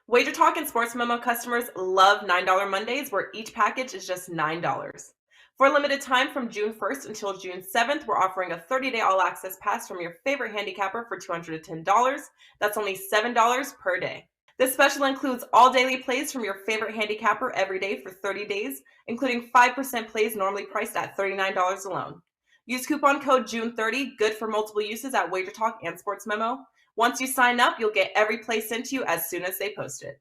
WagerTalk and Sports Memo customers love $9 Mondays, where each package is just $9. For a limited time from June 1st until June 7th, we're offering a 30-day all-access pass from your favorite handicapper for $210. That's only $7 per day. This special includes all daily plays from your favorite handicapper every day for 30 days, including 5% plays normally priced at $39 alone. Use coupon code June30, good for multiple uses at WagerTalk and Sports Memo. Once you sign up, you'll get every play sent to you as soon as they post it.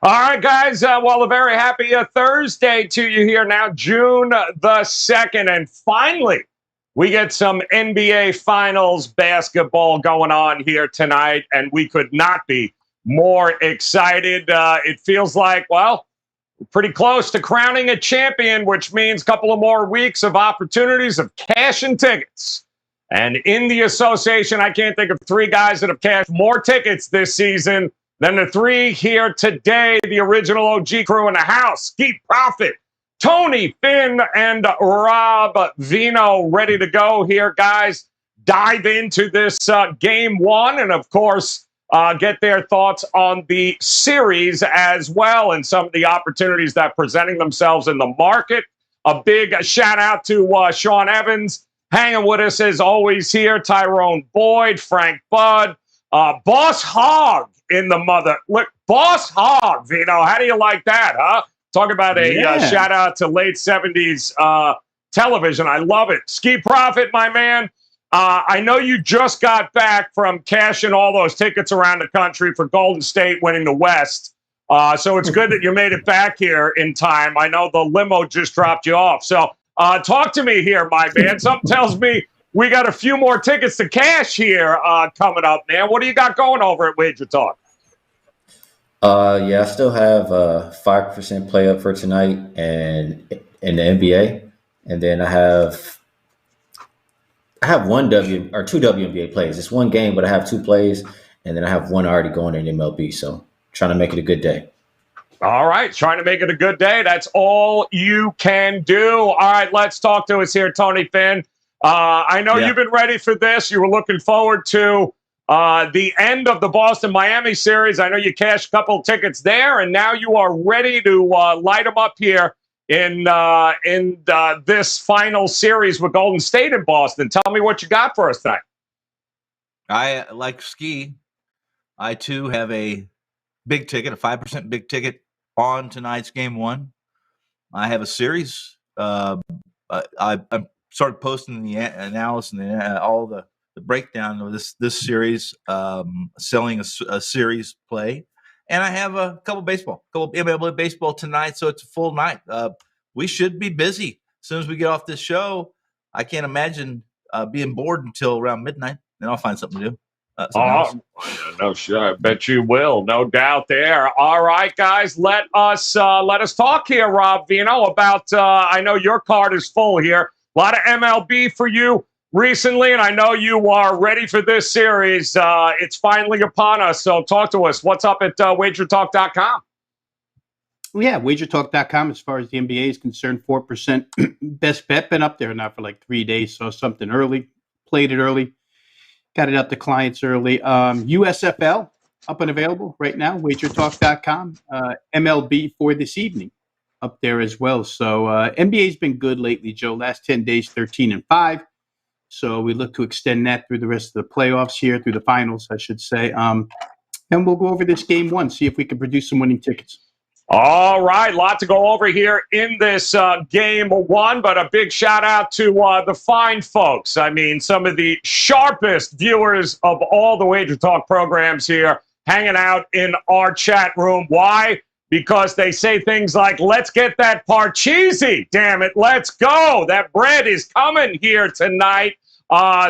All right, guys. Well, a very happy Thursday to you here now, June the 2nd. And finally, we get some NBA Finals basketball going on here tonight, and we could not be more excited. It feels like, well, we're pretty close to crowning a champion, which means a couple of more weeks of opportunities of cashing tickets. And in the association, I can't think of three guys that have cashed more tickets this season than the three here today, the original OG crew in the house. Ski Profit, Tony, Finn, and Rob Vino ready to go here, guys. Dive into this game one and, of course, get their thoughts on the series as well and some of the opportunities that are presenting themselves in the market. A big shout out to Sean Evans, hanging with us as always here, Tyrone Boyd, Frank Budd, Boss Hog in the mother. Look, Boss Hog, Vino, how do you like that, huh? Talk about a shout out to late 70s television. I love it. Ski Profit, my man. I know you just got back from cashing all those tickets around the country for Golden State winning the West. So it's good that you made it back here in time. I know the limo just dropped you off. So talk to me here, my man. Something tells me we got a few more tickets to cash here coming up, man. What do you got going over at WagerTalk? Yeah, I still have 5% play up for tonight and in the NBA, and then I have one two WNBA plays. It's one game, but I have two plays, and then I have one already going in MLB. So trying to make it a good day. All right, trying to make it a good day. That's all you can do. All right, let's talk to us here, Tony Finn. I know you've been ready for this. You were looking forward to the end of the Boston-Miami series. I know you cashed a couple of tickets there, and now you are ready to light them up here in this final series with Golden State in Boston. Tell me what you got for us tonight. I like Ski. I, too, have a big ticket, a 5% big ticket on tonight's game one. I have a series. I started posting the analysis and all the breakdown of this series, selling a series play. And I have a couple MLB baseball tonight, so it's a full night. We should be busy. As soon as we get off this show, I can't imagine being bored until around midnight. Then I'll find something to do. No, sure. I bet you will. No doubt there. All right, guys, let us talk here, Rob Vino, about I know your card is full here. A lot of MLB for you recently, and I know you are ready for this series. It's finally upon us, so talk to us. What's up at WagerTalk.com? Yeah, WagerTalk.com, as far as the NBA is concerned, 4% best bet. Been up there now for like 3 days. Saw something early, played it early, got it out to clients early. USFL, up and available right now, WagerTalk.com. MLB for this evening, up there as well. So NBA's been good lately, Joe. Last 10 days, 13-5. So we look to extend that through the rest of the playoffs here, through the finals, I should say. And we'll go over this game one, see if we can produce some winning tickets. All right, lot to go over here in this game one, but a big shout out to the fine folks. I mean, some of the sharpest viewers of all the Wager Talk programs here hanging out in our chat room. Why? Because they say things like, let's get that parcheesi. Damn it, let's go. That bread is coming here tonight.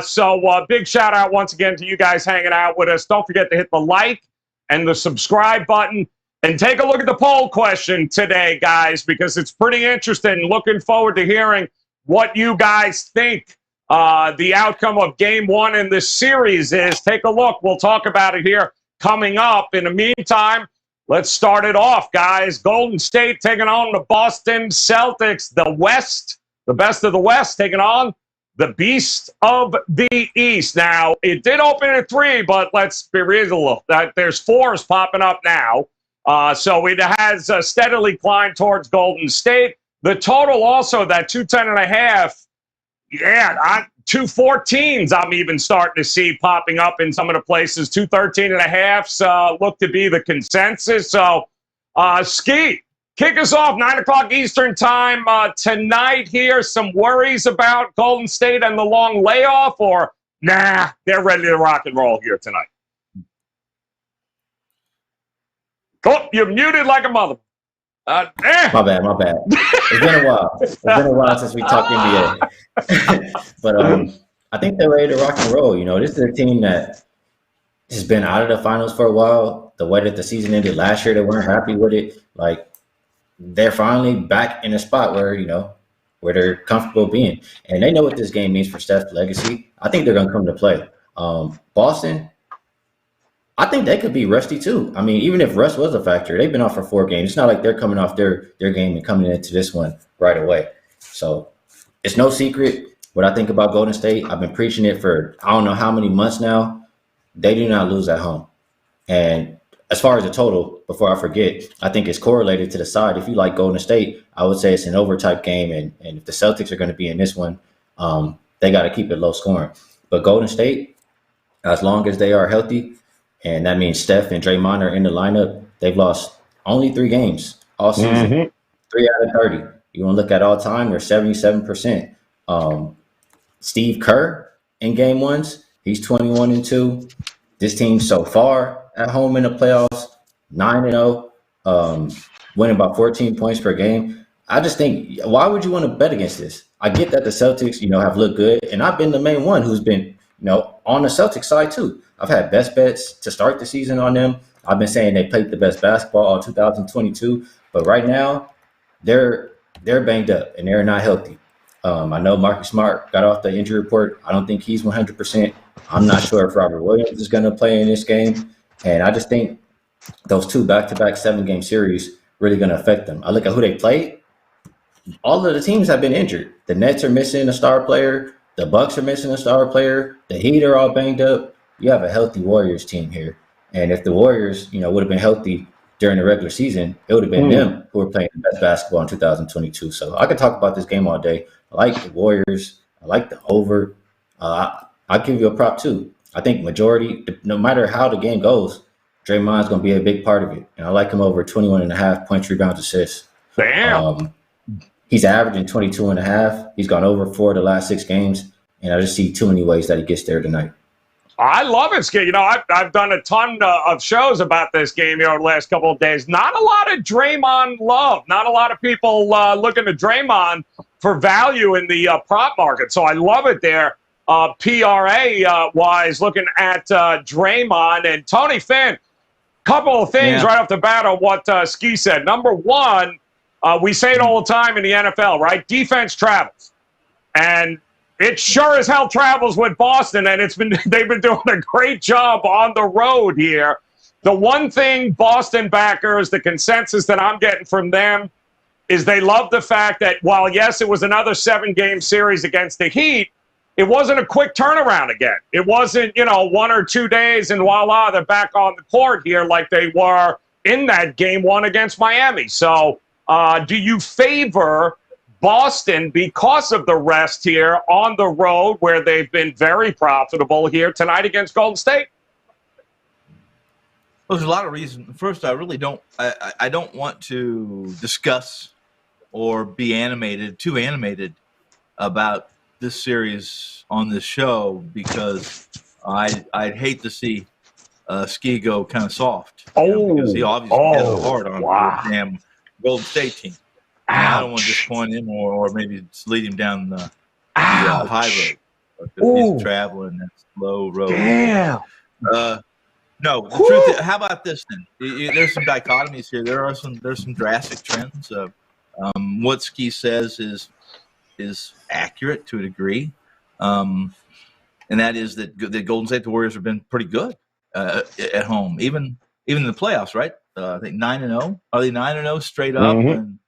So big shout out once again to you guys hanging out with us. Don't forget to hit the like and the subscribe button. And take a look at the poll question today, guys, because it's pretty interesting. Looking forward to hearing what you guys think the outcome of game one in this series is. Take a look. We'll talk about it here coming up. In the meantime, let's start it off, guys. Golden State taking on the Boston Celtics. The West, the best of the West, taking on the beast of the East. Now, it did open at 3, but let's be reasonable. There's 4s popping up now. So it has steadily climbed towards Golden State. The total also, that 210.5, yeah, 214s I'm even starting to see popping up in some of the places. 213.5s look to be the consensus. So, Ski, kick us off, 9 o'clock Eastern time tonight here. Some worries about Golden State and the long layoff, or nah, they're ready to rock and roll here tonight? Oh, you're muted like a mother. My bad. It's been a while. It's been a while since we talked NBA. But I think they're ready to rock and roll. You know, this is a team that has been out of the finals for a while. The way that the season ended last year, they weren't happy with it. Like, they're finally back in a spot where, you know, where they're comfortable being. And they know what this game means for Steph's legacy. I think they're going to come to play. Boston, I think they could be rusty too. I mean, even if rust was a factor, they've been off for 4 games. It's not like they're coming off their game and coming into this one right away. So it's no secret what I think about Golden State. I've been preaching it for I don't know how many months now. They do not lose at home. And as far as the total, before I forget, I think it's correlated to the side. If you like Golden State, I would say it's an over-type game. And if the Celtics are going to be in this one, they got to keep it low scoring. But Golden State, as long as they are healthy, and that means Steph and Draymond are in the lineup, they've lost only 3 games all season. 3 out of 30. You want to look at all time, they're 77%. Steve Kerr in game ones, he's 21-2. This team so far at home in the playoffs, 9-0, winning about 14 points per game. I just think, why would you want to bet against this? I get that the Celtics, you know, have looked good, and I've been the main one who's been, you know, on the Celtics side too. I've had best bets to start the season on them. I've been saying they played the best basketball all 2022, but right now they're banged up and they're not healthy. I know Marcus Smart got off the injury report. I don't think he's 100%. I'm not sure if Robert Williams is going to play in this game, and I just think those 2 back-to-back 7-game series really going to affect them. I look at who they played. All of the teams have been injured. The Nets are missing a star player. The Bucks are missing a star player. The Heat are all banged up. You have a healthy Warriors team here. And if the Warriors, you know, would have been healthy during the regular season, it would have been them who were playing the best basketball in 2022. So I could talk about this game all day. I like the Warriors. I like the over. I'll give you a prop too. I think majority, no matter how the game goes, Draymond's going to be a big part of it. And I like him over 21.5 points, rebounds, assists. Damn. He's averaging 22.5. He's gone over 4 of the last 6 games. And I just see too many ways that he gets there tonight. I love it, Skip. You know, I've done a ton of shows about this game here over the last couple of days. Not a lot of Draymond love. Not a lot of people looking to Draymond for value in the prop market. So I love it there. PRA-wise, looking at Draymond and Tony Finn. Couple of things right off the bat on what Ski said. Number one, we say it all the time in the NFL, right? Defense travels. And it sure as hell travels with Boston, and they've been doing a great job on the road here. The one thing Boston backers, the consensus that I'm getting from them, is they love the fact that while, yes, it was another 7-game series against the Heat, it wasn't a quick turnaround again. It wasn't, 1 or 2 days and voila, they're back on the court here like they were in that game 1 against Miami. So do you favor Boston because of the rest here on the road where they've been very profitable here tonight against Golden State? Well, there's a lot of reasons. First, I really don't. I don't want to discuss or be too animated about this series on this show because I'd hate to see Ski go kind of soft. Because he obviously has a heart on the damn Golden State team. I don't want to disappoint him or maybe lead him down the high road. Because he's traveling that slow road. Damn. No, the truth is, how about this then? There's some dichotomies here. There's some drastic trends. What Ski says is accurate to a degree, and that is that the Golden State the Warriors have been pretty good at home, even in the playoffs, right? I think 9-0. Are they 9-0 straight up? And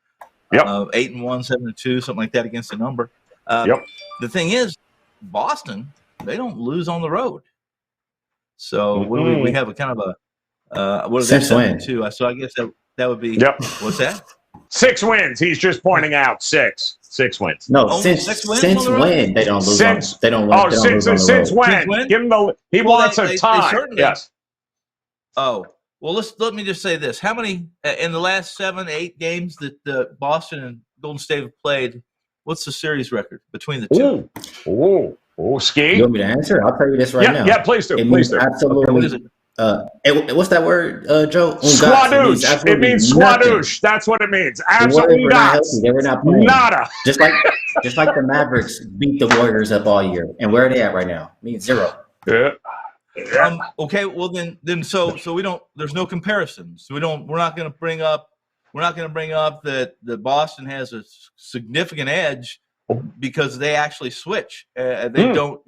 8-1, 7-2, something like that against the number. The thing is, Boston, they don't lose on the road. So what do we have a kind of a what is that 7-2? So I guess that would be what's that? 6 wins. He's just pointing out 6 wins. No, since when they don't lose on they don't lose on the road. Since when? Give him he wants a tie. Yes. Oh, well, let me just say this. How many in the last 7-8 games that Boston and Golden State have played, what's the series record between the two? Ski. You want me to answer? I'll tell you this right now. Yeah, please do. Please do. Absolutely. Okay, what is it? What's that word, Joe? Squadouche. It means squadouche. That's what it means. Absolutely not. They were not playing. Nada. Just like the Mavericks beat the Warriors up all year. And where are they at right now? I mean, 0. Yeah. Okay. Well, then, so we don't. There's no comparison. So we're not going to bring up that the Boston has a significant edge because they actually switch. They don't.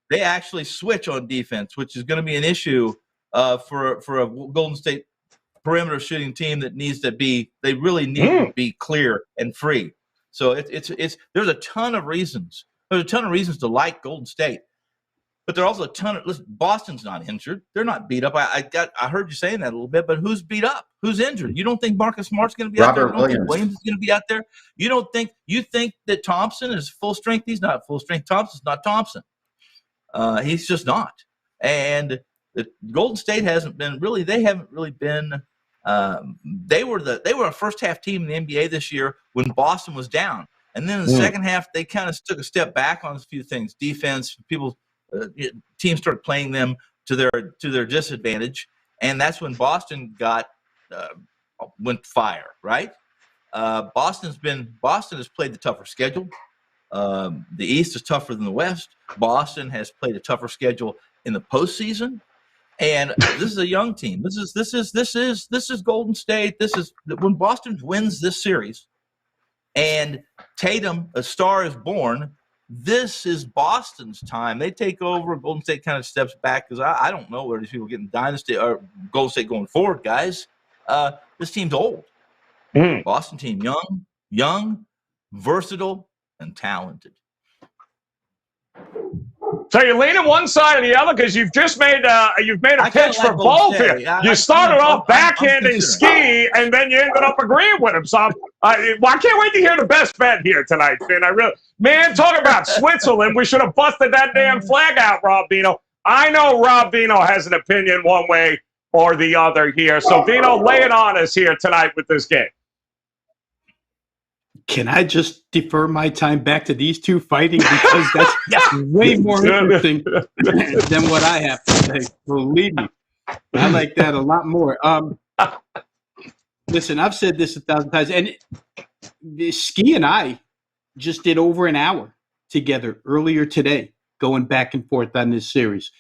They actually switch on defense, which is going to be an issue for a Golden State perimeter shooting team that needs to be. They really need to be clear and free. So it's there's a ton of reasons. There's a ton of reasons to like Golden State. But there are also a ton of. Listen, Boston's not injured. They're not beat up. I heard you saying that a little bit, but who's beat up? Who's injured? You don't think Marcus Smart's going to be out there? You don't think Williams is going to be out there? You think that Thompson is full strength? He's not full strength. Thompson's not Thompson. He's just not. And the Golden State hasn't been really. They haven't really been. They were a first half team in the NBA this year when Boston was down, and then in the second half they kind of took a step back on a few things. Defense, teams started playing them to their disadvantage, and that's when Boston went fire. Right? Boston has played the tougher schedule. The East is tougher than the West. Boston has played a tougher schedule in the postseason, and this is a young team. This is Golden State. This is when Boston wins this series, and Tatum, a star, is born. This is Boston's time. They take over. Golden State kind of steps back because I don't know where these people getting dynasty or Golden State going forward, guys. This team's old. Boston team, young, versatile, and talented. So you're leaning one side or the other because you've just made a pitch for both here. You started off backhanding Ski, and then you ended up agreeing with him. So I can't wait to hear the best bet here tonight, Finn. Talk about Switzerland. We should have busted that damn flag out, Rob Vino. I know Rob Vino has an opinion one way or the other here. So Vino, lay it on us here tonight with this game. Can I just defer my time back to these two fighting because that's way more interesting than what I have to say. Believe me, I like that a lot more. Listen, I've said this 1,000 times, and Ski and I just did over an hour together earlier today, going back and forth on this series.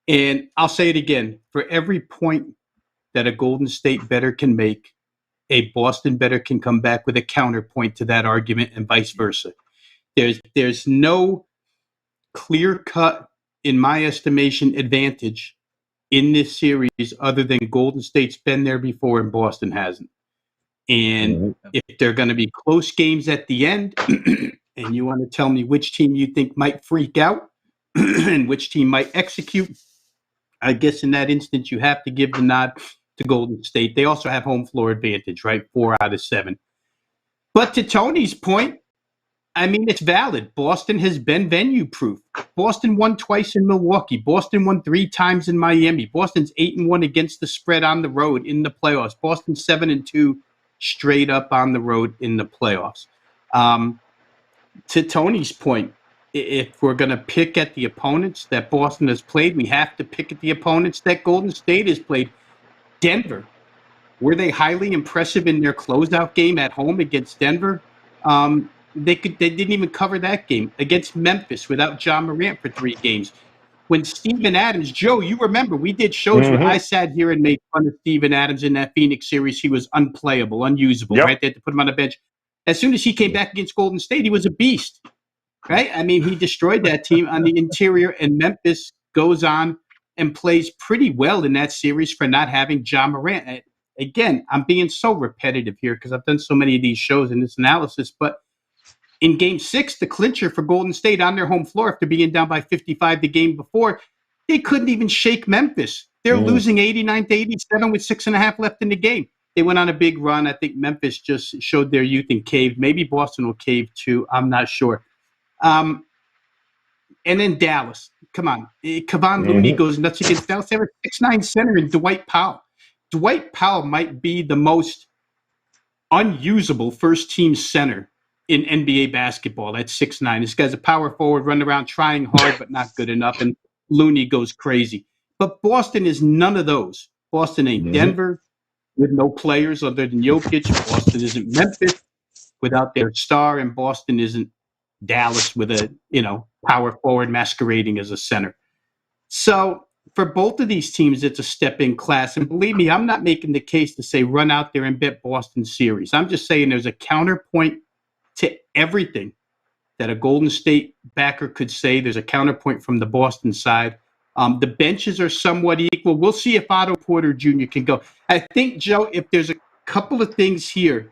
And I'll say it again: for every point that a Golden State bettor can make, a Boston bettor can come back with a counterpoint to that argument and vice versa. There's no clear-cut, in my estimation, advantage in this series other than Golden State's been there before and Boston hasn't. And if they're going to be close games at the end, and you want to tell me which team you think might freak out and which team might execute, I guess in that instance you have to give the nod to Golden State. They also have home floor advantage, right? 4 out of 7. But to Tony's point, I mean, it's valid. Boston has been venue proof. Boston won twice in Milwaukee. Boston won 3 times in Miami. Boston's 8-1 against the spread on the road in the playoffs. Boston 7-2 straight up on the road in the playoffs. To Tony's point, if we're going to pick at the opponents that Boston has played, we have to pick at the opponents that Golden State has played. Denver, were they highly impressive in their closeout game at home against Denver? They didn't even cover that game. Against Memphis without John Morant for 3 games. when Steven Adams, Joe, you remember we did shows where I sat here and made fun of Steven Adams in that Phoenix series. He was unplayable, unusable, right? They had to put him on the bench. As soon as he came back against Golden State, he was a beast, right? I mean, he destroyed that team on the interior, and Memphis goes on and plays pretty well in that series for not having Ja Morant. Again, I'm being so repetitive here because I've done so many of these shows in this analysis, but in Game 6, the clincher for Golden State on their home floor after being down by 55 the game before, they couldn't even shake Memphis. They're losing 89-87 with 6.5 left in the game. They went on a big run. I think Memphis just showed their youth and caved. Maybe Boston will cave too. I'm not sure. And then Dallas. Come on. Kevon Looney goes nuts against Dallas. They have a 6'9" center in Dwight Powell. Dwight Powell might be the most unusable first-team center in NBA basketball at 6'9". This guy's a power forward, running around trying hard but not good enough, and Looney goes crazy. But Boston is none of those. Boston ain't Denver with no players other than Jokic. Boston isn't Memphis without their star, and Boston isn't Dallas with a power forward masquerading as a center. So for both of these teams, it's a step in class. And believe me, I'm not making the case to say run out there and bet Boston series. I'm just saying there's a counterpoint to everything that a Golden State backer could say. There's a counterpoint from the Boston side. The benches are somewhat equal. We'll see if Otto Porter Jr. can go. I think, Joe, if there's a couple of things here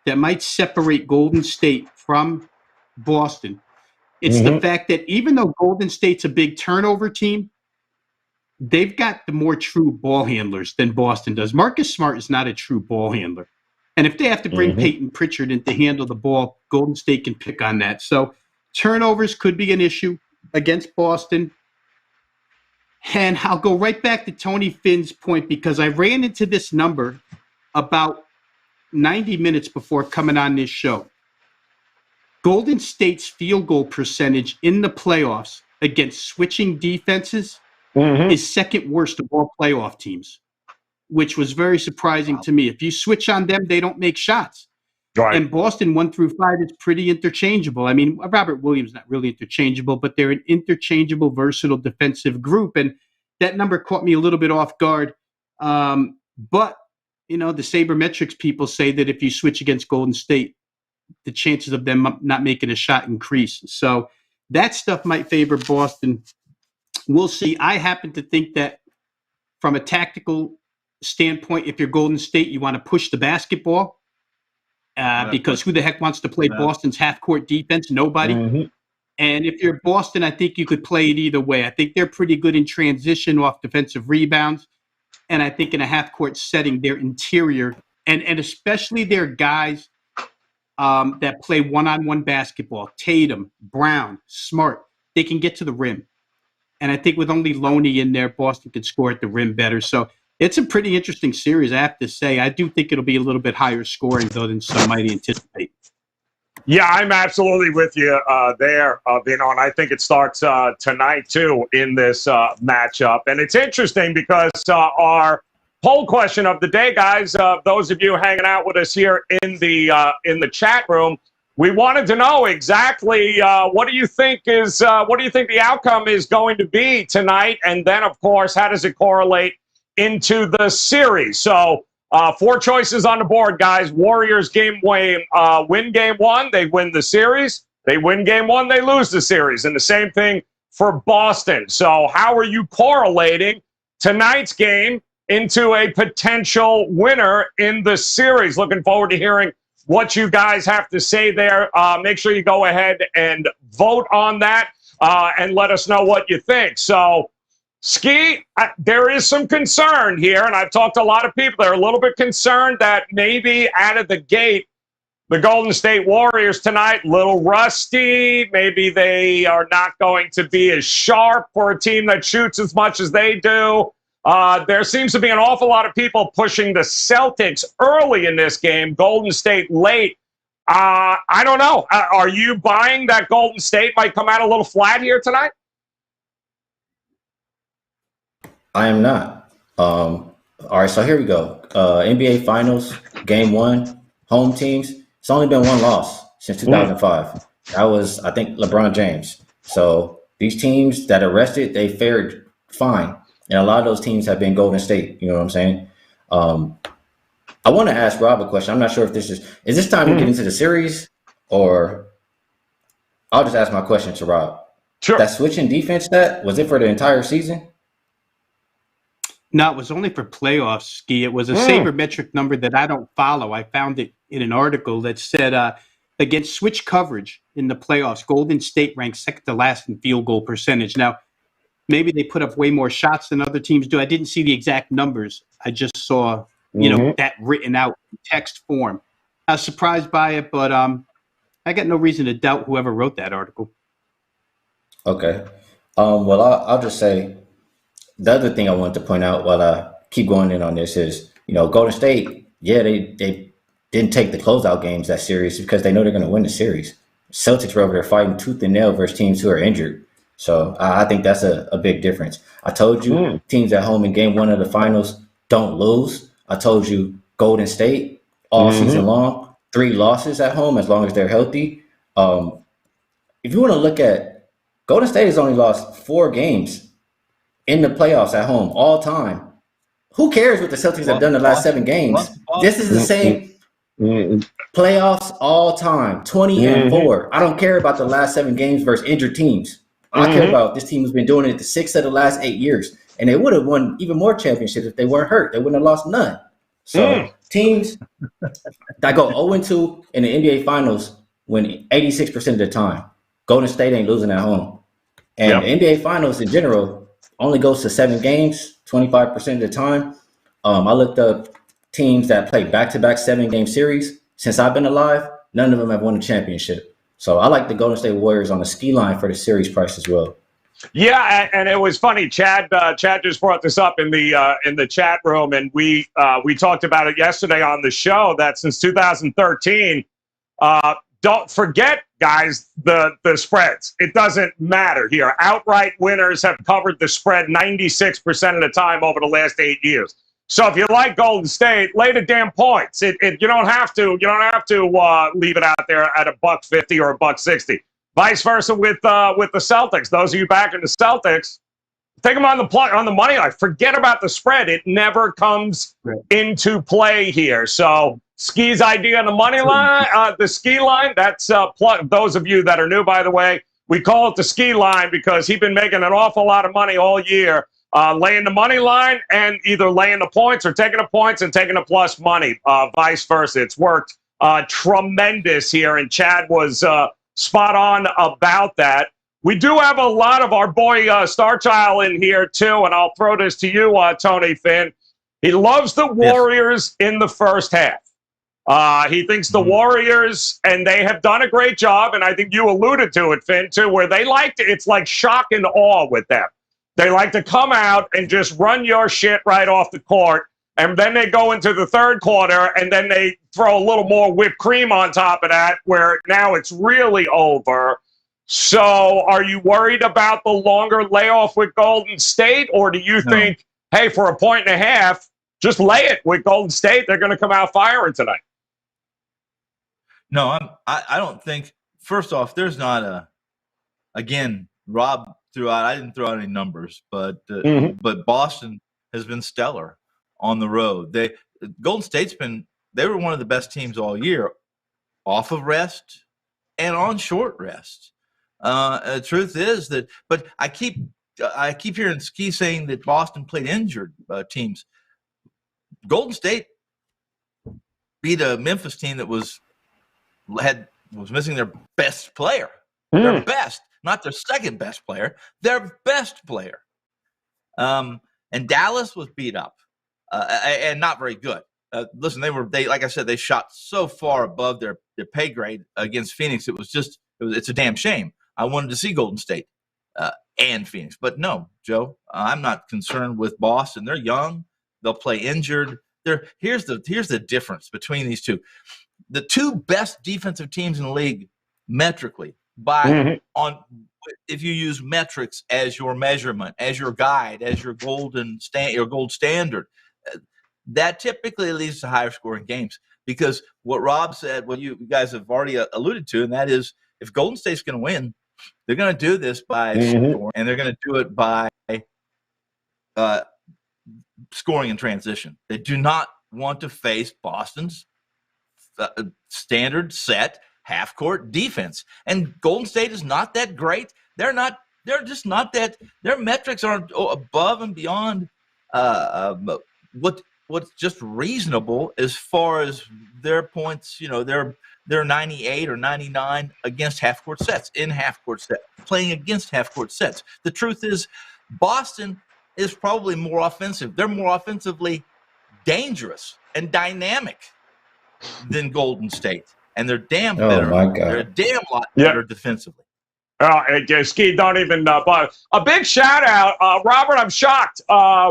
that might separate Golden State from Boston, it's the fact that even though Golden State's a big turnover team, they've got the more true ball handlers than Boston does. Marcus Smart is not a true ball handler. And if they have to bring Peyton Pritchard in to handle the ball, Golden State can pick on that. So turnovers could be an issue against Boston. And I'll go right back to Tony Finn's point because I ran into this number about 90 minutes before coming on this show. Golden State's field goal percentage in the playoffs against switching defenses is second worst of all playoff teams, which was very surprising to me. If you switch on them, they don't make shots. Right. And Boston 1 through 5 is pretty interchangeable. I mean, Robert Williams not really interchangeable, but they're an interchangeable, versatile defensive group. And that number caught me a little bit off guard. But, the sabermetrics people say that if you switch against Golden State, the chances of them not making a shot increase. So that stuff might favor Boston. We'll see. I happen to think that from a tactical standpoint, if you're Golden State, you want to push the basketball because who the heck wants to play Boston's half-court defense? Nobody. And if you're Boston, I think you could play it either way. I think they're pretty good in transition off defensive rebounds. And I think in a half-court setting, their interior, and especially their guys that play one-on-one basketball, Tatum, Brown, Smart, they can get to the rim. And I think with only Loney in there, Boston could score at the rim better. So it's a pretty interesting series, I have to say. I do think it'll be a little bit higher scoring, though, than some might anticipate. Yeah, I'm absolutely with you there, Vino, and I think it starts tonight, too, in this matchup. And it's interesting because our poll question of the day, guys, those of you hanging out with us here in the chat room, we wanted to know exactly what do you think the outcome is going to be tonight, and then, of course, how does it correlate into the series? So 4 choices on the board, guys. Warriors win game 1, they win the series. They win game 1, they lose the series. And the same thing for Boston. So how are you correlating tonight's game into a potential winner in the series? Looking forward to hearing what you guys have to say there. Make sure you go ahead and vote on that and let us know what you think. So, Ski, there is some concern here, and I've talked to a lot of people that are a little bit concerned that maybe out of the gate, the Golden State Warriors tonight, a little rusty. Maybe they are not going to be as sharp for a team that shoots as much as they do. There seems to be an awful lot of people pushing the Celtics early in this game, Golden State late. I don't know. Are you buying that Golden State might come out a little flat here tonight? I am not. All right, so here we go. NBA Finals, Game 1, home teams. It's only been one loss since 2005. That was, I think, LeBron James. So These teams that are rested, they fared fine. And a lot of those teams have been Golden State. You know what I'm saying? I want to ask Rob a question. I'm not sure if this is this time to get into the series, or I'll just ask my question to Rob. Sure. That switching defense, was it for the entire season? No, it was only for playoffs, Ski. It was a sabermetric number that I don't follow. I found it in an article that said against switch coverage in the playoffs, Golden State ranks second to last in field goal percentage. Now, maybe they put up way more shots than other teams do. I didn't see the exact numbers. I just saw, that written out in text form. I was surprised by it, but I got no reason to doubt whoever wrote that article. Okay. Well, I'll just say the other thing I wanted to point out while I keep going in on this is, Golden State, they didn't take the closeout games that serious because they know they're going to win the series. Celtics were over there fighting tooth and nail versus teams who are injured. So I think that's a big difference. I told you teams at home in game 1 of the finals don't lose. I told you Golden State all season long, 3 losses at home as long as they're healthy. If you want to look at Golden State has only lost 4 games in the playoffs at home all time. Who cares what the Celtics have done the last 7 games? This is the same playoffs all time, 20-4. I don't care about the last 7 games versus injured teams. I care about this team has been doing it the 6 of the last 8 years. And they would have won even more championships if they weren't hurt. They wouldn't have lost none. So teams that go 0-2 in the NBA Finals win 86% of the time. Golden State ain't losing at home. And the NBA Finals in general only goes to 7 games, 25% of the time. I looked up teams that play back-to-back 7-game series. Since I've been alive, none of them have won a championship. So I like the Golden State Warriors on the ski line for the series price as well. Yeah, and it was funny. Chad just brought this up in the chat room, and we talked about it yesterday on the show. That since 2013, don't forget, guys, the spreads. It doesn't matter here. Outright winners have covered the spread 96% of the time over the last 8 years. So if you like Golden State, lay the damn points. You don't have to leave it out there at $1.50 or $1.60. Vice versa with the Celtics. Those of you backing the Celtics, take them on the money line. Forget about the spread. It never comes into play here. So Ski's idea on the money line, the ski line. That's those of you that are new, by the way, we call it the ski line because he's been making an awful lot of money all year. Laying the money line and either laying the points or taking the points and taking the plus money, vice versa. It's worked tremendous here, and Chad was spot on about that. We do have a lot of our boy Starchild in here, too, and I'll throw this to you, Tony Finn. He loves the Warriors in the first half. He thinks the Warriors, and they have done a great job, and I think you alluded to it, Finn, too, where they like to, it's like shock and awe with them. They like to come out and just run your shit right off the court, and then they go into the third quarter, and then they throw a little more whipped cream on top of that, where now it's really over. So are you worried about the longer layoff with Golden State, or do you think, hey, for 1.5 points, just lay it with Golden State? They're going to come out firing tonight. No, I don't think. First off, there's not again, Rob threw out. I didn't throw out any numbers, but Boston has been stellar on the road. Golden State's they were one of the best teams all year, off of rest and on short rest. The truth is that, but I keep hearing Ski saying that Boston played injured teams. Golden State beat a Memphis team that was missing their best player, their best, not their second best player, their best player. And Dallas was beat up and not very good. Listen, they like I said, they shot so far above their pay grade against Phoenix. It's a damn shame. I wanted to see Golden State and Phoenix, but no, Joe, I'm not concerned with Boston. They're young. They'll play injured. Here's the difference between these two. The 2 best defensive teams in the league metrically if you use metrics as your measurement, as your guide, as your gold standard, that typically leads to higher scoring games. Because what Rob said, what you guys have already alluded to, and that is if Golden State's going to win, They're going to do this by scoring, and they're going to do it by scoring in transition. They do not want to face Boston's standard set half-court defense. And Golden State is not that great. They're just not that. Their metrics aren't above and beyond what's just reasonable as far as their points. They're 98 or 99 against half-court sets, in half-court sets, playing against half-court sets. The truth is, Boston is probably more offensive. They're more offensively dangerous and dynamic than Golden State. And they're damn better. My God. They're a damn lot better defensively. Ski, don't even bother. A big shout out, Robert. I'm shocked.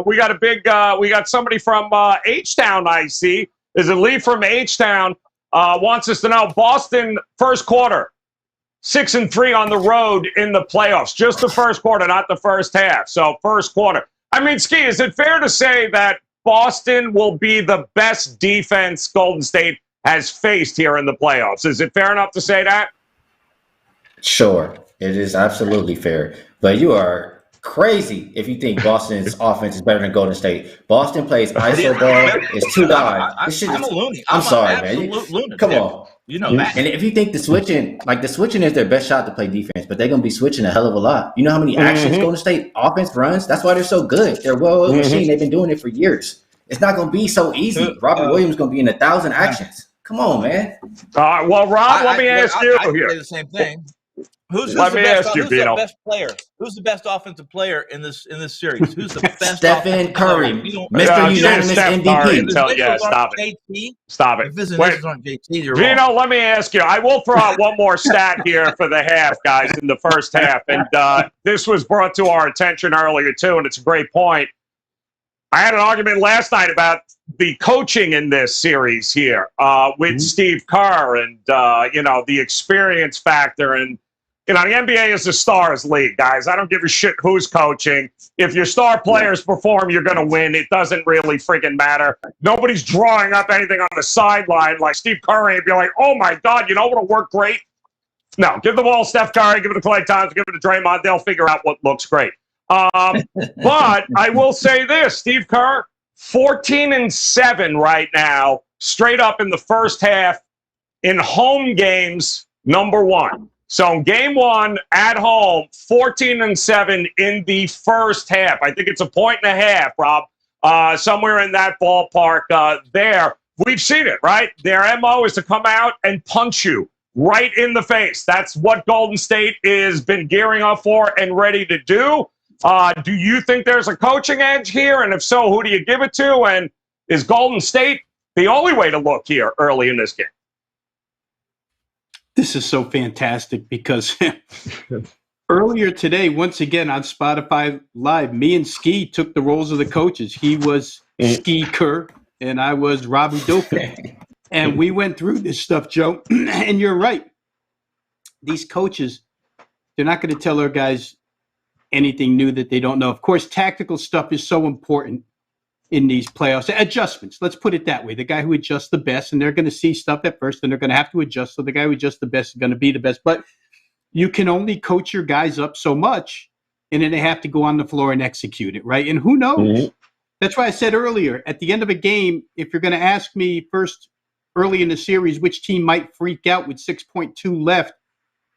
We got somebody from H-Town. I see. Is it Lee from H-Town? Wants us to know Boston first quarter 6-3 on the road in the playoffs. Just the first quarter, not the first half. So first quarter. I mean, Ski, is it fair to say that Boston will be the best defense Golden State has faced here in the playoffs? Is it fair enough to say that? Sure, it is absolutely fair. But you are crazy if you think Boston's offense is better than Golden State. Boston plays ISO ball. It's two guys. I'm a loony. I'm sorry, man. Lunatic. Come on. You know that. And if you think the switching is their best shot to play defense, but they're going to be switching a hell of a lot. You know how many actions Golden State offense runs? That's why they're so good. They're a well-oiled machine. They've been doing it for years. It's not going to be so easy. Robert Williams is going to be in 1,000 actions. Come on, man. Well, Rob, let me ask you here. Say the same thing. Who's the best player? Who's the best offensive player in this series? Who's the best? Stephen Curry, Mr. Unanimous MVP. Stop it. Stop it. Wait, on JT, Gino, let me ask you. I will throw out one more stat here for the half, guys, in the first half. And this was brought to our attention earlier, too, and it's a great point. I had an argument last night about the coaching in this series here with Steve Kerr and, the experience factor. And, the NBA is a stars league, guys. I don't give a shit who's coaching. If your star players perform, you're going to win. It doesn't really freaking matter. Nobody's drawing up anything on the sideline like Steve Curry and be like, oh, my God, what'll work great? No, give the ball to Steph Curry, give it to Klay Thompson, give it to Draymond. They'll figure out what looks great. But I will say this, Steve Kerr, 14-7 right now, straight up in the first half in home games, number one. So in game one at home, 14-7 in the first half. I think it's 1.5 points, Rob, somewhere in that ballpark there. We've seen it, right? Their MO is to come out and punch you right in the face. That's what Golden State has been gearing up for and ready to do. Do you think there's a coaching edge here? And if so, who do you give it to? And is Golden State the only way to look here early in this game? This is so fantastic because earlier today, once again on Spotify Live, me and Ski took the roles of the coaches. He was Ski Kerr and I was Robbie Dauphin. And we went through this stuff, Joe. And you're right. These coaches, they're not going to tell their guys anything new that they don't know. Of course, tactical stuff is so important in these playoffs. Adjustments, let's put it that way. The guy who adjusts the best, and they're going to see stuff at first, and they're going to have to adjust. So the guy who adjusts the best is going to be the best. But you can only coach your guys up so much, and then they have to go on the floor and execute it, right? And who knows? That's why I said earlier, at the end of a game, if you're going to ask me first early in the series which team might freak out with 6.2 left,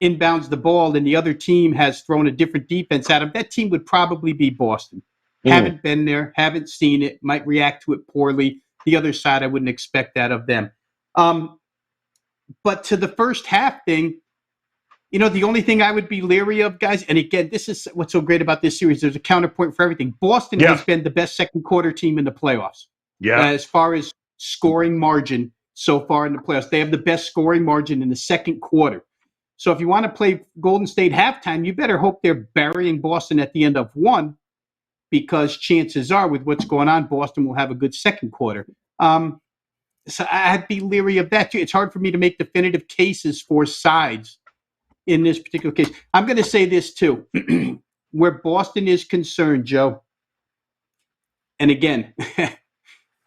inbounds the ball, and the other team has thrown a different defense at them, that team would probably be Boston. Haven't been there, haven't seen it, might react to it poorly. The other side, I wouldn't expect that of them. But to the first half thing, the only thing I would be leery of, guys, and again, this is what's so great about this series. There's a counterpoint for everything. Boston has been the best second quarter team in the playoffs. As far as scoring margin so far in the playoffs, they have the best scoring margin in the second quarter. So if you want to play Golden State halftime, you better hope they're burying Boston at the end of one, because chances are with what's going on, Boston will have a good second quarter. So I'd be leery of that too. It's hard for me to make definitive cases for sides in this particular case. I'm going to say this too. Where Boston is concerned, Joe, and again,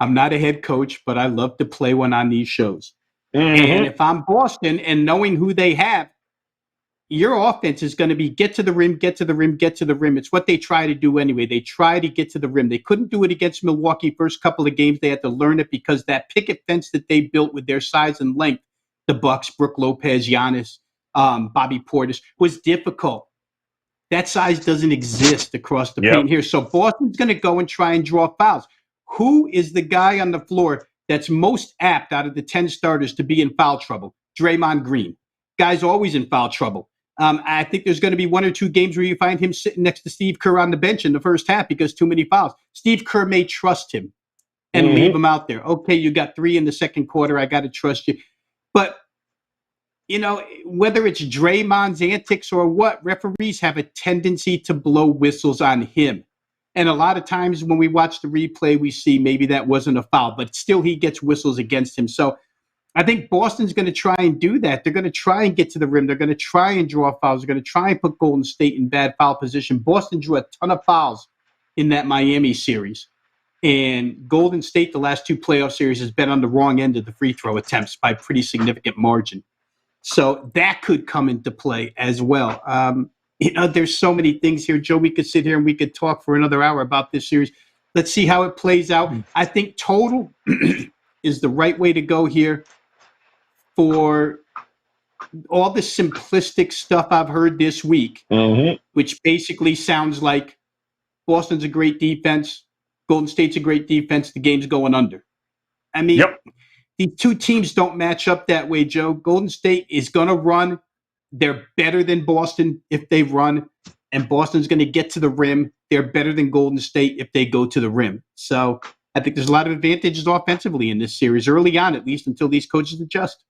I'm not a head coach, but I love to play one on these shows. And if I'm Boston and knowing who they have, your offense is going to be get to the rim, get to the rim, get to the rim. It's what they try to do anyway. They try to get to the rim. They couldn't do it against Milwaukee first couple of games. They had to learn it because that picket fence that they built with their size and length, the Bucks, Brook Lopez, Giannis, Bobby Portis, was difficult. That size doesn't exist across the paint here. So Boston's going to go and try and draw fouls. Who is the guy on the floor that's most apt out of the 10 starters to be in foul trouble? Draymond Green. Guy's always in foul trouble. I think there's going to be 1 or 2 games where you find him sitting next to Steve Kerr on the bench in the first half because too many fouls. Steve Kerr may trust him and leave him out there. Okay, you got 3 in the second quarter. I got to trust you. But, whether it's Draymond's antics or what, referees have a tendency to blow whistles on him. And a lot of times when we watch the replay, we see maybe that wasn't a foul, but still he gets whistles against him. So I think Boston's going to try and do that. They're going to try and get to the rim. They're going to try and draw fouls. They're going to try and put Golden State in bad foul position. Boston drew a ton of fouls in that Miami series. And Golden State, the last 2 playoff series, has been on the wrong end of the free throw attempts by a pretty significant margin. So that could come into play as well. There's so many things here, Joe. We could sit here and we could talk for another hour about this series. Let's see how it plays out. I think total is the right way to go here. For all the simplistic stuff I've heard this week, which basically sounds like Boston's a great defense, Golden State's a great defense, the game's going under. I mean, these 2 teams don't match up that way, Joe. Golden State is going to run. They're better than Boston if they run, and Boston's going to get to the rim. They're better than Golden State if they go to the rim. So I think there's a lot of advantages offensively in this series, early on at least, until these coaches adjust.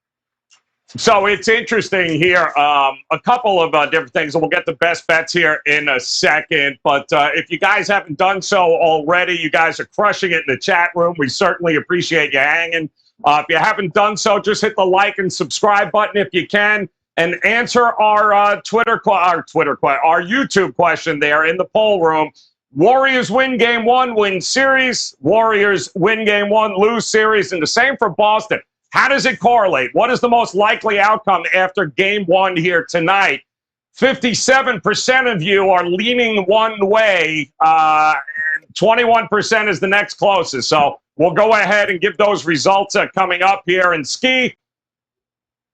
So it's interesting here. A couple of different things, and we'll get the best bets here in a second. But if you guys haven't done so already, you guys are crushing it in the chat room. We certainly appreciate you hanging. If you haven't done so, just hit the like and subscribe button if you can, and answer our YouTube question there in the poll room. Warriors win game 1, win series. Warriors win game 1, lose series, and the same for Boston. How does it correlate? What is the most likely outcome after game 1 here tonight? 57% of you are leaning one way, and 21% is the next closest. So we'll go ahead and give those results coming up here. And Ski,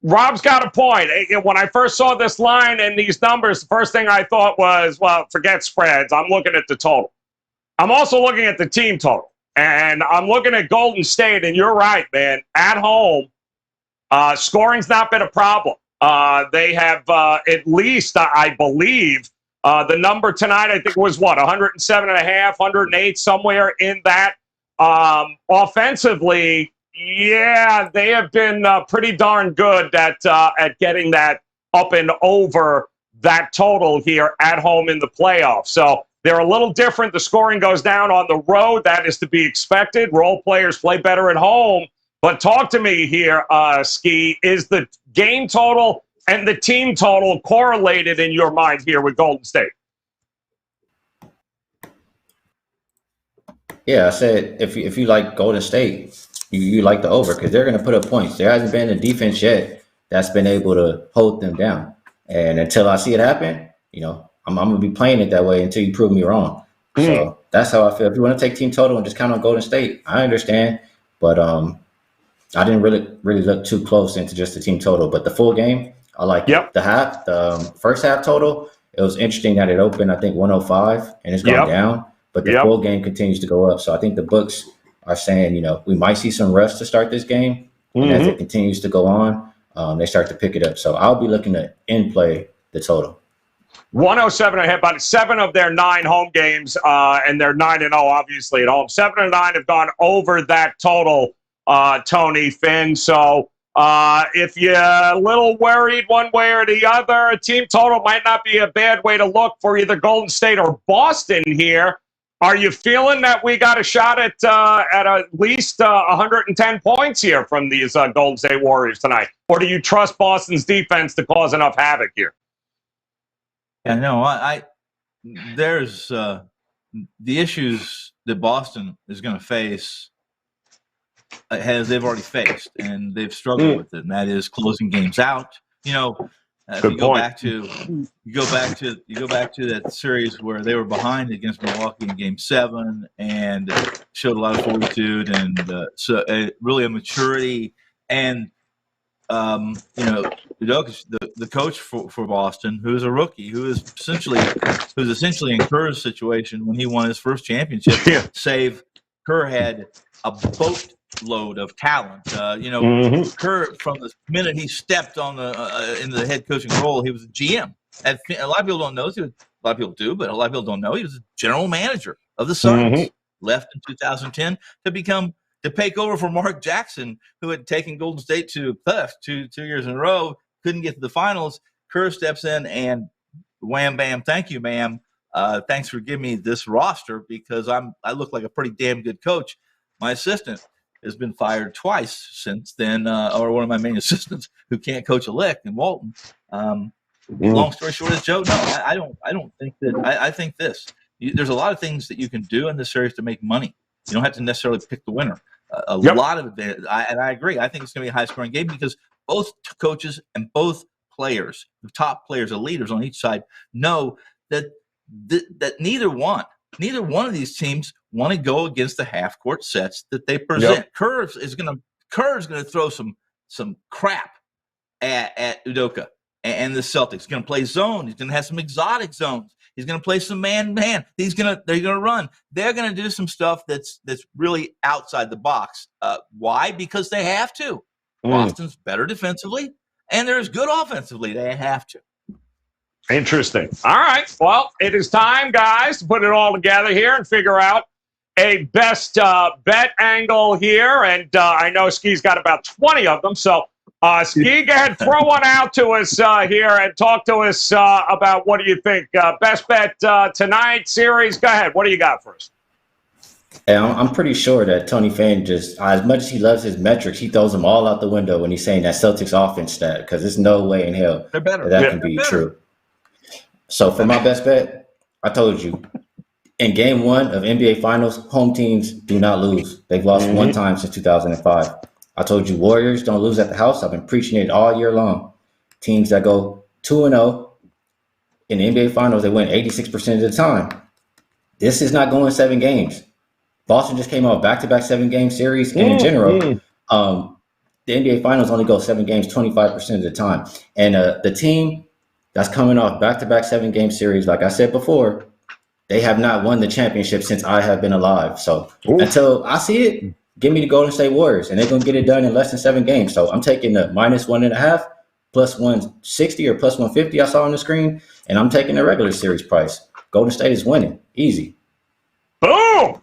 Rob's got a point. When I first saw this line and these numbers, the first thing I thought was, well, forget spreads. I'm looking at the total. I'm also looking at the team total. And I'm looking at Golden State, and you're right, man. At home, scoring's not been a problem. They have at least, I believe, the number tonight, I think, was what, 107.5, 108, somewhere in that. Offensively, yeah, they have been pretty darn good at getting that up and over that total here at home in the playoffs. So they're a little different. The scoring goes down on the road. That is to be expected. Role players play better at home. But talk to me here, Ski. Is the game total and the team total correlated in your mind here with Golden State? Yeah, I said if you like Golden State, you like the over because they're going to put up points. There hasn't been a defense yet that's been able to hold them down. And until I see it happen, I'm going to be playing it that way until you prove me wrong. So that's how I feel. If you want to take team total and just count on Golden State, I understand. But I didn't really look too close into just the team total. But the full game, I like the half. The first half total, it was interesting that it opened, I think, 105, and it's gone down. But the full game continues to go up. So I think the books are saying, we might see some rest to start this game. And as it continues to go on, they start to pick it up. So I'll be looking to in-play the total. 107.5, about 7 of their 9 home games, and they're 9-0, obviously, at home. 7 of 9 have gone over that total, Tony, Finn. So if you're a little worried one way or the other, a team total might not be a bad way to look for either Golden State or Boston here. Are you feeling that we got a shot at least 110 points here from these Golden State Warriors tonight? Or do you trust Boston's defense to cause enough havoc here? Yeah, no, there's the issues that Boston is going to face they've already faced, and they've struggled with it, and that is closing games out. If Good you go point. back to that series where they were behind against Milwaukee in Game 7 and showed a lot of fortitude and really a maturity and the coach for Boston, who's a rookie, who's essentially encouraged situation when he won his first championship. Yeah. Save Kerr had a boatload of talent. Kerr, from the minute he stepped on into the head coaching role, he was a GM. And a lot of people don't know. A lot of people do, but a lot of people don't know he was a general manager of the Suns. Left in 2010 to take over for Mark Jackson, who had taken Golden State to theft 2 years in a row, couldn't get to the finals. Kerr steps in and wham, bam, thank you, ma'am. Thanks for giving me this roster because I look like a pretty damn good coach. My assistant has been fired twice since then, or one of my main assistants who can't coach a lick in Walton. Long story short is, Joe, no, I don't think that. I think this. There's a lot of things that you can do in this series to make money. You don't have to necessarily pick the winner. A lot of it, and I agree. I think it's going to be a high-scoring game because both coaches and both players, the top players, the leaders on each side, know that neither one of these teams want to go against the half-court sets that they present. Kerr is going to throw some crap at Udoka and the Celtics. He's going to play zone. He's going to have some exotic zones. He's going to play some man-man. They're going to run. They're going to do some stuff that's really outside the box. Why? Because they have to. Boston's better defensively, and they're as good offensively. They have to. Interesting. All right. Well, it is time, guys, to put it all together here and figure out a best bet angle here. And I know Ski's got about 20 of them, so Ski, go ahead, throw one out to us here and talk to us about what do you think. Best bet tonight, series. Go ahead. What do you got for us? Hey, I'm pretty sure that Tony Fan just, as much as he loves his metrics, he throws them all out the window when he's saying that Celtics offense stat, because there's no way in hell that can be true. So for my best bet, I told you, in Game 1 of NBA Finals, home teams do not lose. They've lost one time since 2005. I told you Warriors don't lose at the house. I've been preaching it all year long. Teams that go 2-0 in the NBA Finals, they win 86% of the time. This is not going 7 games. Boston just came off back-to-back 7-game series. And in general, the NBA Finals only go 7 games 25% of the time. And the team that's coming off back-to-back 7-game series, like I said before, they have not won the championship since I have been alive. So until I see it, give me the Golden State Warriors, and they're going to get it done in less than 7 games. So I'm taking the -1.5, plus 160 or plus 150 I saw on the screen, and I'm taking the regular series price. Golden State is winning. Easy. Boom!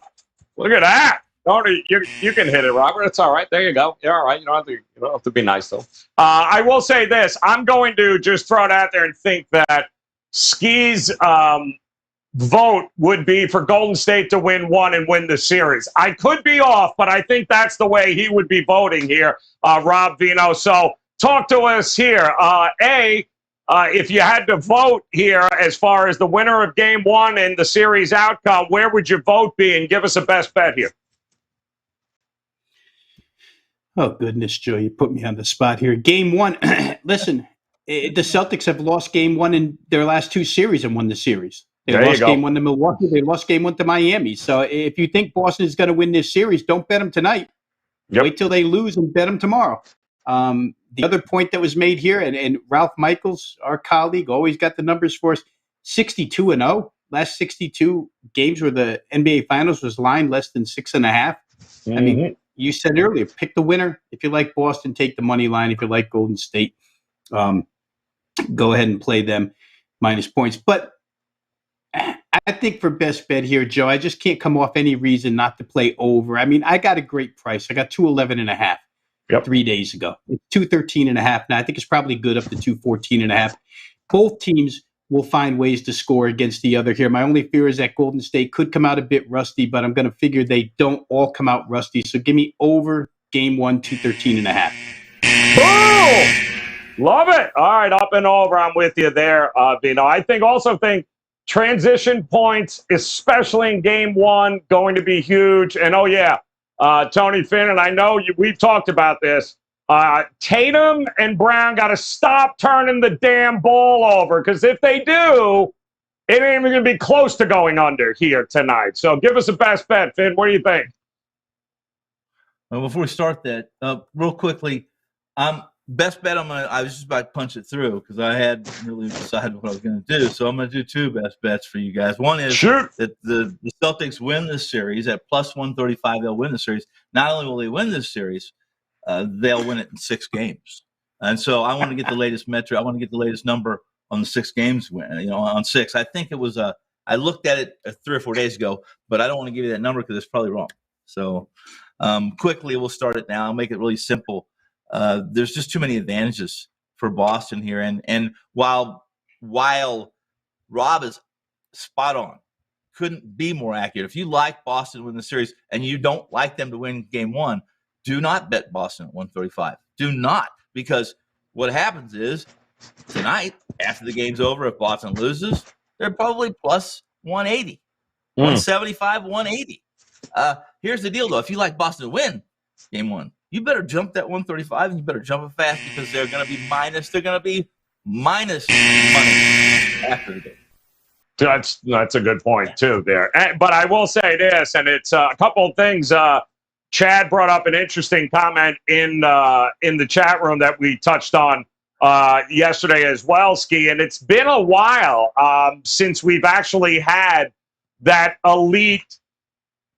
Look at that. You can hit it, Robert. It's all right. There you go. You're all right. You don't have to be nice, though. I will say this. I'm going to just throw it out there and think that Ski's vote would be for Golden State to win 1 and win the series. I could be off, but I think that's the way he would be voting here, Rob Vino. So talk to us here. If you had to vote here as far as the winner of Game 1 and the series outcome, where would your vote be? And give us a best bet here. Oh, goodness, Joe, you put me on the spot here. Game 1, listen, the Celtics have lost Game 1 in their last 2 series and won the series. They lost Game 1 to Milwaukee. They lost Game 1 to Miami. So if you think Boston is going to win this series, don't bet them tonight. Wait till they lose and bet them tomorrow. The other point that was made here, and Ralph Michaels, our colleague, always got the numbers for us, 62-0. Last 62 games where the NBA Finals was lined less than 6.5. I mean, you said earlier, pick the winner. If you like Boston, take the money line. If you like Golden State, go ahead and play them minus points. But I think for best bet here, Joe, I just can't come off any reason not to play over. I mean, I got a great price. I got 211.5 3 days ago. It's 213.5 now. I think it's probably good up to 214.5. Both teams will find ways to score against the other here. My only fear is that Golden State could come out a bit rusty, but I'm going to figure they don't all come out rusty. So give me over Game 1, 213.5. Boom! Love it. All right, up and over. I'm with you there, Vino. I also think transition points, especially in Game 1, going to be huge. And, Tony Finn, and I know we've talked about this. Tatum and Brown got to stop turning the damn ball over, because if they do, it ain't even going to be close to going under here tonight. So give us a best bet, Finn. What do you think? Well, before we start that, real quickly, best bet. I was just about to punch it through because I had really decided what I was going to do. So I'm going to do two best bets for you guys. One is that the Celtics win this series at plus 135. They'll win the series. Not only will they win this series, they'll win it in 6 games. And so I want to get the latest metric. I want to get the latest number on the 6 games win. On 6. I think it was I looked at it 3 or 4 days ago, but I don't want to give you that number because it's probably wrong. So quickly, we'll start it now. I'll make it really simple. There's just too many advantages for Boston here, and while Rob is spot on, couldn't be more accurate. If you like Boston to win the series and you don't like them to win Game 1, do not bet Boston at 135. Do not, because what happens is tonight, after the game's over, if Boston loses, they're probably plus 180, 175, 180. Here's the deal, though. If you like Boston to win Game 1, you better jump that 135, and you better jump it fast, because they're going to be minus. They're going to be minus money after the game. That's a good point too there. But I will say this, and it's a couple of things. Chad brought up an interesting comment in the chat room that we touched on yesterday as well, Ski. And it's been a while since we've actually had that elite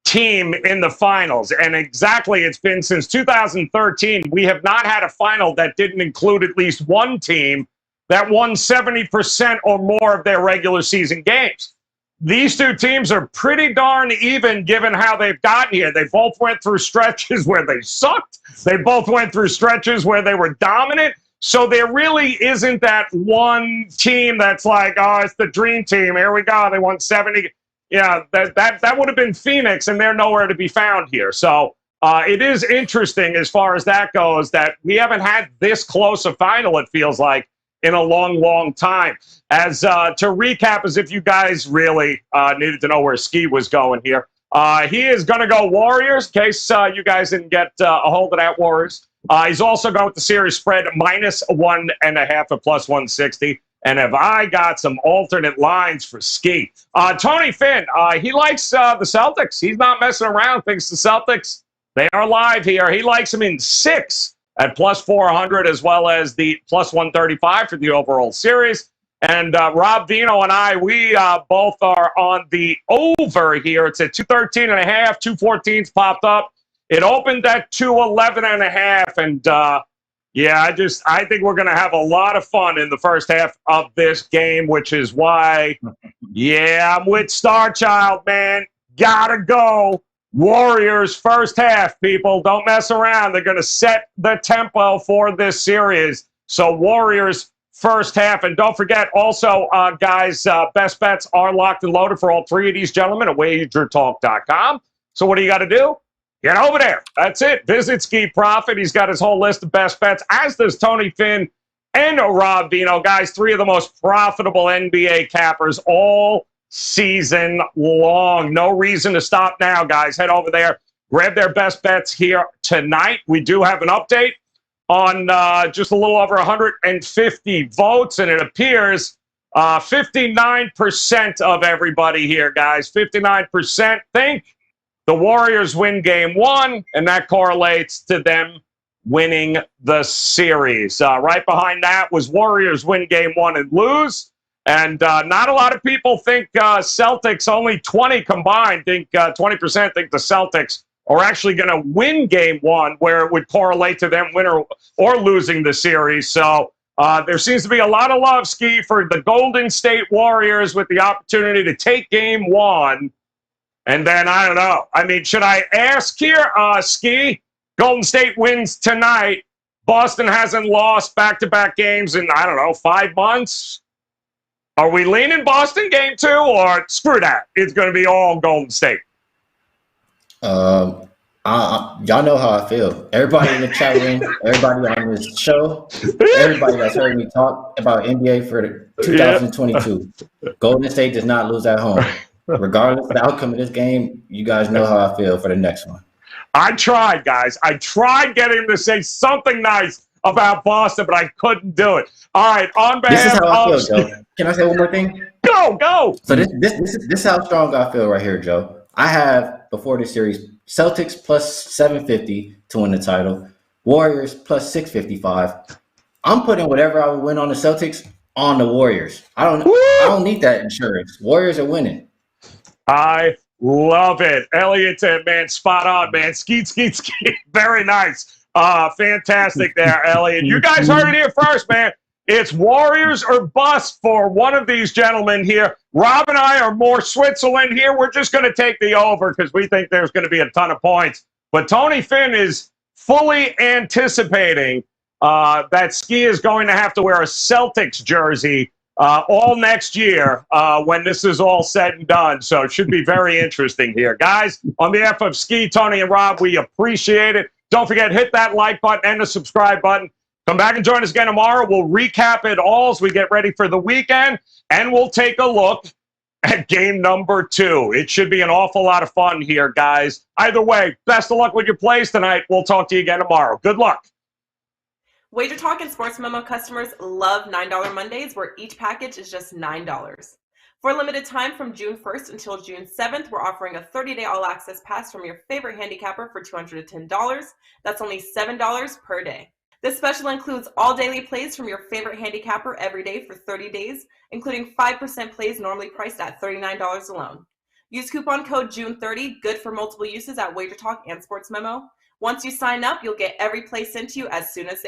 team in the finals, and exactly, it's been since 2013. We have not had a final that didn't include at least one team that won 70% or more of their regular season games. These two teams are pretty darn even given how they've gotten here. They both went through stretches where they sucked. They both went through stretches where they were dominant. So there really isn't that one team that's like, oh, it's the dream team. Here we go. They won 70. Yeah, that would have been Phoenix, and they're nowhere to be found here. So it is interesting as far as that goes, that we haven't had this close a final, it feels like, in a long, long time. As to recap, as if you guys really needed to know where Ski was going here, he is going to go Warriors, in case you guys didn't get a hold of that, Warriors. He's also going with the series spread minus 1.5 at plus 160. And have I got some alternate lines for Ski? Tony Finn, he likes the Celtics. He's not messing around. Thinks the Celtics, they are live here. He likes them in 6 at plus 400, as well as the plus 135 for the overall series. And Rob Vino and I, we both are on the over here. It's at 213.5. 214's popped up. It opened at 211.5, and yeah, I think we're going to have a lot of fun in the first half of this game, which is why, yeah, I'm with Star Child, man. Gotta go. Warriors first half, people. Don't mess around. They're going to set the tempo for this series. So Warriors first half. And don't forget also, guys, best bets are locked and loaded for all 3 of these gentlemen at WagerTalk.com. So what do you got to do? Get over there. That's it. Visit Ski Profit. He's got his whole list of best bets, as does Tony Finn and Rob Vino. Guys, 3 of the most profitable NBA cappers all season long. No reason to stop now, guys. Head over there. Grab their best bets here tonight. We do have an update on just a little over 150 votes, and it appears 59% of everybody here, guys. 59% think the Warriors win Game 1, and that correlates to them winning the series. Right behind that was Warriors win Game 1 and lose. And not a lot of people think Celtics, only 20 combined, think 20% think the Celtics are actually going to win Game 1, where it would correlate to them winning or losing the series. So there seems to be a lot of love, Ski, for the Golden State Warriors with the opportunity to take Game 1. And then, I don't know. I mean, should I ask here, Ski? Golden State wins tonight. Boston hasn't lost back-to-back games in, I don't know, 5 months. Are we leaning Boston Game 2, or screw that? It's going to be all Golden State. Y'all know how I feel. Everybody in the chat room, everybody on this show, everybody that's heard me talk about NBA for 2022. Golden State does not lose at home. Regardless of the outcome of this game, you guys know how I feel for the next one. I tried, guys. I tried getting him to say something nice about Boston, but I couldn't do it. All right, on behalf This is how I of feel, Joe. Can I say one more thing? Go. So this is how strong I feel right here, Joe. I have before this series Celtics plus 750 to win the title, Warriors plus 655. I'm putting whatever I would win on the Celtics on the Warriors. I don't need that insurance. Warriors are winning. I love it. Elliot said, man, spot on, man. Skeet. Very nice. Fantastic there, Elliot. You guys heard it here first, man. It's Warriors or bust for one of these gentlemen here. Rob and I are more Switzerland here. We're just going to take the over because we think there's going to be a ton of points. But Tony Finn is fully anticipating that Ski is going to have to wear a Celtics jersey all next year when this is all said and done. So it should be very interesting here. Guys, on behalf of Ski, Tony, and Rob, we appreciate it. Don't forget, hit that like button and the subscribe button. Come back and join us again tomorrow. We'll recap it all as we get ready for the weekend, and we'll take a look at game number 2. It should be an awful lot of fun here, guys. Either way, best of luck with your plays tonight. We'll talk to you again tomorrow. Good luck. WagerTalk and Sports Memo customers love $9 Mondays, where each package is just $9. For a limited time from June 1st until June 7th, we're offering a 30-day all-access pass from your favorite handicapper for $210. That's only $7 per day. This special includes all daily plays from your favorite handicapper every day for 30 days, including 5% plays normally priced at $39 alone. Use coupon code June30, good for multiple uses at WagerTalk and Sports Memo. Once you sign up, you'll get every play sent to you as soon as they